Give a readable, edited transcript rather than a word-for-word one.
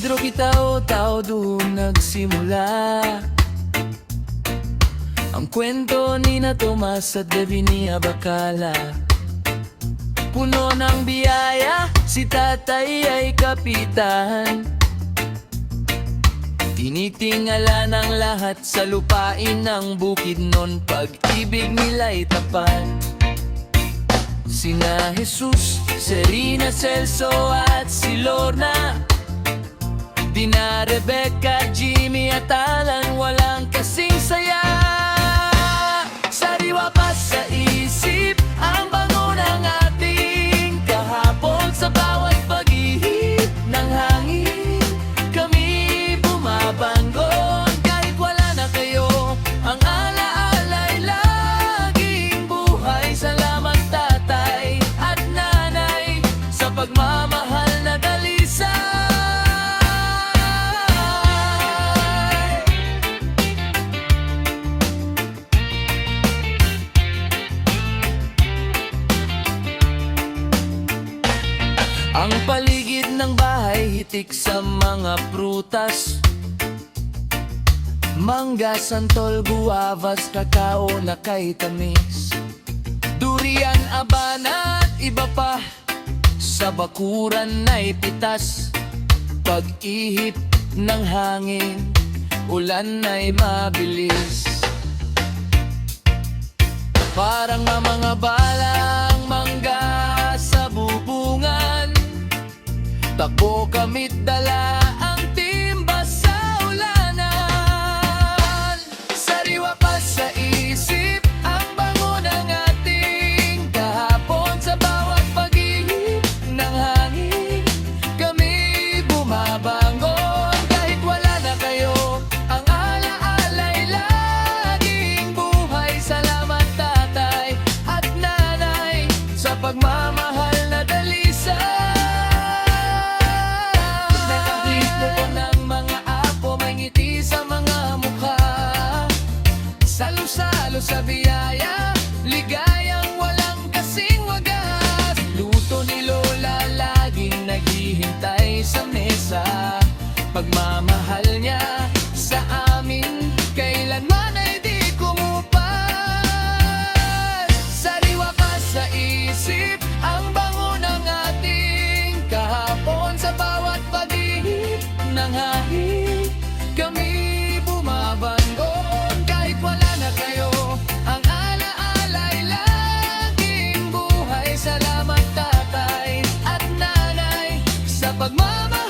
Pedro Kitao, tao doon nagsimula ang kwento ni na Tomas at Lavinia Bacala. Puno ng biyaya, si tatay ay kapitan. Tinitingala ng lahat sa lupain ng bukid nun, pag-ibig nila'y tapat. Sina Jesus, Serena, Celso at si Lorna, Dina, Rebecca, Jimmy at Alan, walang kasing saya. Sariwa pa sa isip ang bango ng ating kahapon. Sa bawat pag-ihip ng hangin, kami bumabanggon. Kahit wala na kayo, ang alaala'y laging buhay. Salamat tatay at nanay sa pagmamahal na dalisay. Ang paligid ng bahay hitik sa mga prutas, mangga, santol, guavas, kakao na kay tamis, durian, abana at iba pa. Sa bakuran na'y pitas, pag-ihip ng hangin, ulan na'y mabilis. Parang mga balang mangga sa bubungan, takbo kami't dala ang timba sa ulanan. Sariwa pa sa isip ang bango ng ating kahapon. Sa bawat pag-ihip ng hangin, kami bumabangon. Kahit wala na kayo, ang alaala'y laging buhay. Salamat tatay at nanay sa pagmamahal na dalisay. Salo-salo sa biyaya, ligayang walang kasing wagas. Luto ni Lola laging naghihintay sa mesa. Pagmamahal niya sa amin kailanman ay di kumupas. Sariwa pa sa isip ang bango ng ating kahapon. Sa bawat pag-ihip ng hangin, kami bumabanggon. Kahit wala na kayo, ang alaala'y laging buhay. Salamat tatay at nanay sa pagmamahal